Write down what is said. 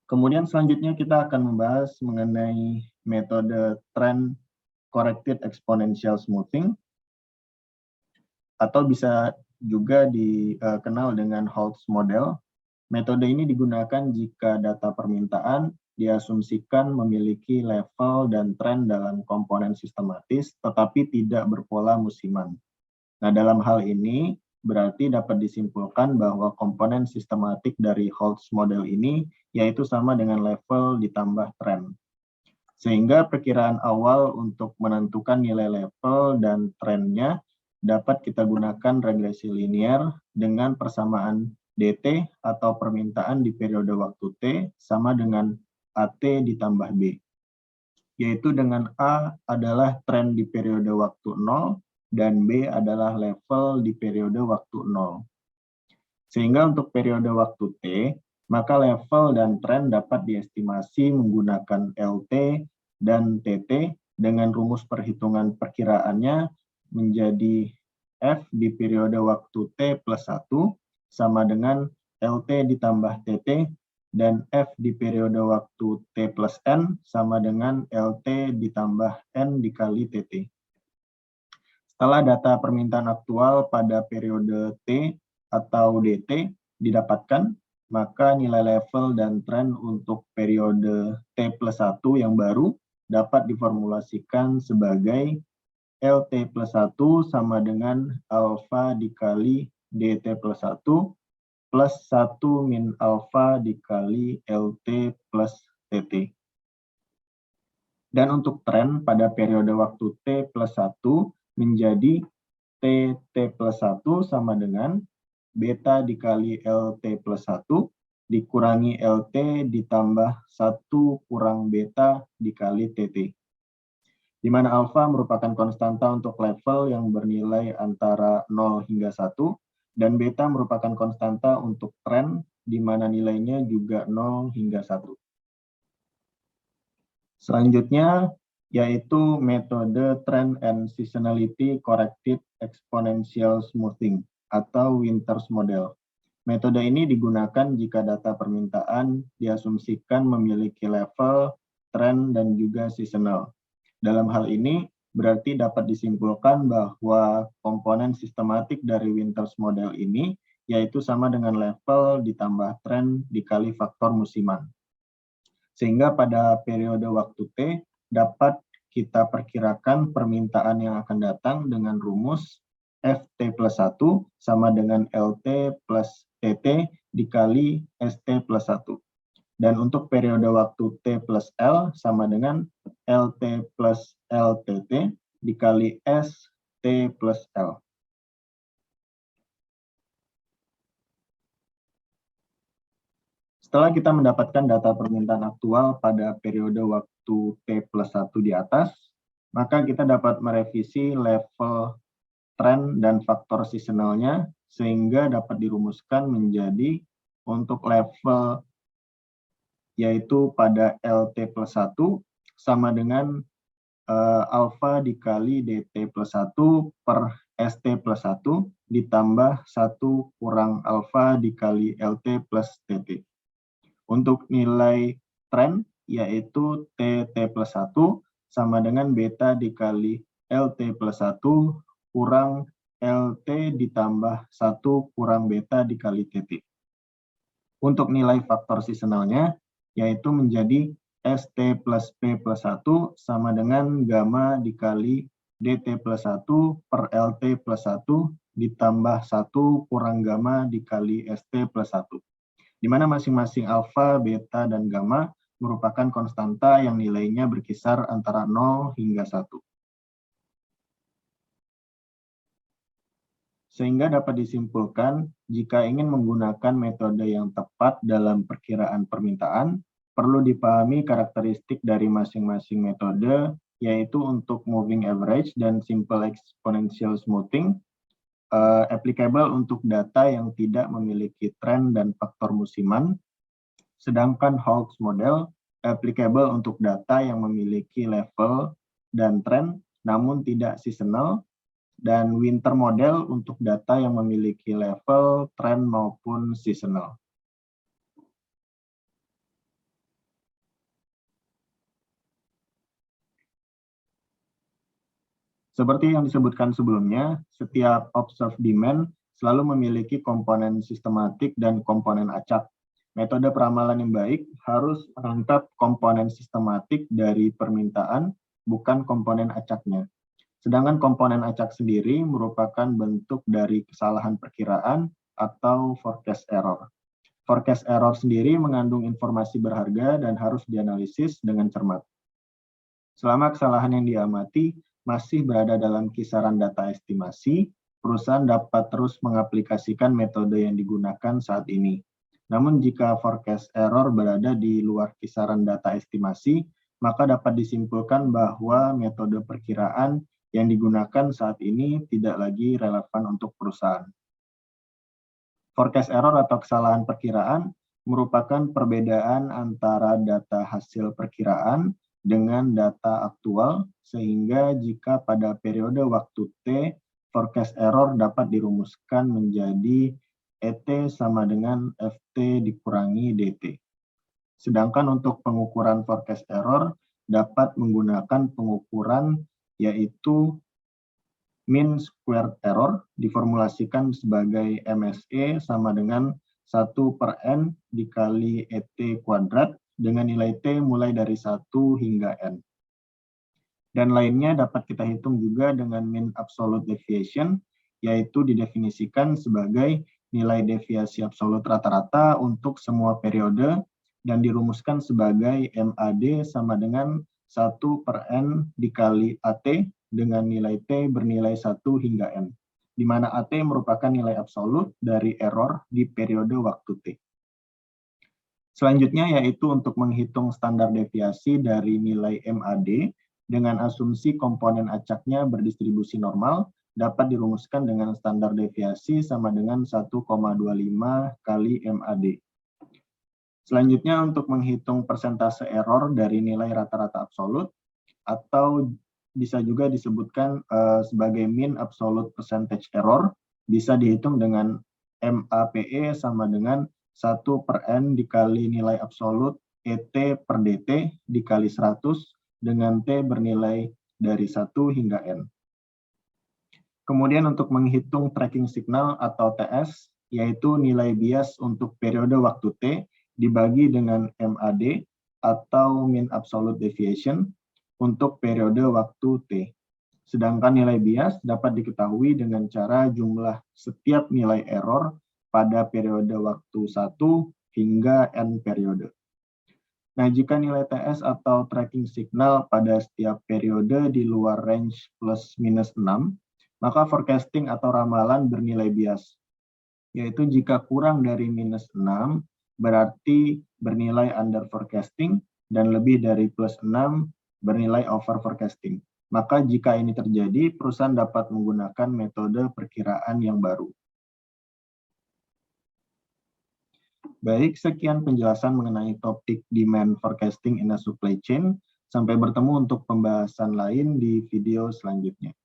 Kemudian selanjutnya kita akan membahas mengenai metode Trend Corrected Exponential Smoothing, atau bisa juga dikenal dengan Holtz Model. Metode ini digunakan jika data permintaan diasumsikan memiliki level dan tren dalam komponen sistematis, tetapi tidak berpola musiman. Nah, dalam hal ini berarti dapat disimpulkan bahwa komponen sistematik dari Holtz Model ini yaitu sama dengan level ditambah tren. Sehingga perkiraan awal untuk menentukan nilai level dan trennya dapat kita gunakan regresi linear dengan persamaan dt atau permintaan di periode waktu t sama dengan AT ditambah B. Yaitu dengan A adalah tren di periode waktu 0 dan B adalah level di periode waktu 0. Sehingga untuk periode waktu T, maka level dan tren dapat diestimasi menggunakan LT dan TT dengan rumus perhitungan perkiraannya menjadi F di periode waktu T plus 1 sama dengan LT ditambah TT dan F di periode waktu T plus N sama dengan LT ditambah N dikali TT. Setelah data permintaan aktual pada periode T atau DT didapatkan, maka nilai level dan tren untuk periode T plus 1 yang baru dapat diformulasikan sebagai LT plus 1 sama dengan alfa dikali DT plus 1 plus 1 min alfa dikali LT plus TT. Dan untuk tren pada periode waktu T plus 1 menjadi TT plus 1 sama dengan beta dikali LT plus 1 dikurangi LT ditambah 1 kurang beta dikali TT. Di mana alfa merupakan konstanta untuk level yang bernilai antara 0 hingga 1, dan beta merupakan konstanta untuk tren, di mana nilainya juga 0 hingga 1. Selanjutnya, yaitu metode Trend and Seasonality Corrected Exponential Smoothing, atau Winters Model. Metode ini digunakan jika data permintaan diasumsikan memiliki level, tren, dan juga seasonal. Dalam hal ini, berarti dapat disimpulkan bahwa komponen sistematik dari Winters Model ini yaitu sama dengan level ditambah tren dikali faktor musiman. Sehingga pada periode waktu T dapat kita perkirakan permintaan yang akan datang dengan rumus FT plus 1 sama dengan LT plus TT dikali ST plus 1. Dan untuk periode waktu T plus L sama dengan LT plus LTT dikali ST plus L. Setelah kita mendapatkan data permintaan aktual pada periode waktu T plus 1 di atas, maka kita dapat merevisi level tren dan faktor seasonalnya sehingga dapat dirumuskan menjadi untuk level yaitu pada LT plus 1 sama dengan alfa dikali DT plus 1 per ST plus 1 ditambah 1 kurang alfa dikali LT plus TT. Untuk nilai tren yaitu TT plus 1 sama dengan beta dikali LT plus 1 kurang LT ditambah 1 kurang beta dikali TT. Untuk nilai faktor seasonalnya yaitu menjadi ST plus P plus 1 sama dengan gamma dikali DT plus 1 per LT plus 1 ditambah 1 kurang gamma dikali ST plus 1. Di mana masing-masing alfa, beta, dan gamma merupakan konstanta yang nilainya berkisar antara 0 hingga 1. Sehingga dapat disimpulkan, jika ingin menggunakan metode yang tepat dalam perkiraan permintaan, perlu dipahami karakteristik dari masing-masing metode, yaitu untuk moving average dan simple exponential smoothing, applicable untuk data yang tidak memiliki tren dan faktor musiman, sedangkan Holtz Model applicable untuk data yang memiliki level dan tren namun tidak seasonal, dan Winter Model untuk data yang memiliki level, tren maupun seasonal. Seperti yang disebutkan sebelumnya, setiap observed demand selalu memiliki komponen sistematik dan komponen acak. Metode peramalan yang baik harus menangkap komponen sistematik dari permintaan, bukan komponen acaknya. Sedangkan komponen acak sendiri merupakan bentuk dari kesalahan perkiraan atau forecast error. Forecast error sendiri mengandung informasi berharga dan harus dianalisis dengan cermat. Selama kesalahan yang diamati masih berada dalam kisaran data estimasi, perusahaan dapat terus mengaplikasikan metode yang digunakan saat ini. Namun jika forecast error berada di luar kisaran data estimasi, maka dapat disimpulkan bahwa metode perkiraan yang digunakan saat ini tidak lagi relevan untuk perusahaan. Forecast error atau kesalahan perkiraan merupakan perbedaan antara data hasil perkiraan dengan data aktual, sehingga jika pada periode waktu T, forecast error dapat dirumuskan menjadi ET sama dengan FT dikurangi DT. Sedangkan untuk pengukuran forecast error dapat menggunakan pengukuran yaitu mean squared error diformulasikan sebagai MSE sama dengan 1/n dikali ET kuadrat dengan nilai T mulai dari 1 hingga N. Dan lainnya dapat kita hitung juga dengan mean absolute deviation, yaitu didefinisikan sebagai nilai deviasi absolut rata-rata untuk semua periode dan dirumuskan sebagai MAD sama dengan 1/n dikali AT dengan nilai T bernilai 1 hingga N, di mana AT merupakan nilai absolut dari error di periode waktu T. Selanjutnya yaitu untuk menghitung standar deviasi dari nilai MAD dengan asumsi komponen acaknya berdistribusi normal dapat dirumuskan dengan standar deviasi sama dengan 1,25 kali MAD. Selanjutnya untuk menghitung persentase error dari nilai rata-rata absolut atau bisa juga disebutkan sebagai mean absolute percentage error, bisa dihitung dengan MAPE sama dengan 1/n dikali nilai absolut ET per DT dikali 100 dengan T bernilai dari 1 hingga N. Kemudian untuk menghitung tracking signal atau TS, yaitu nilai bias untuk periode waktu T dibagi dengan MAD atau mean absolute deviation untuk periode waktu T. Sedangkan nilai bias dapat diketahui dengan cara jumlah setiap nilai error pada periode waktu 1 hingga N periode. Nah, jika nilai TS atau tracking signal pada setiap periode di luar range plus minus 6, maka forecasting atau ramalan bernilai bias. Yaitu jika kurang dari minus 6, berarti bernilai under forecasting, dan lebih dari plus 6 bernilai over forecasting. Maka jika ini terjadi, perusahaan dapat menggunakan metode perkiraan yang baru. Baik, sekian penjelasan mengenai topik demand forecasting in a supply chain. Sampai bertemu untuk pembahasan lain di video selanjutnya.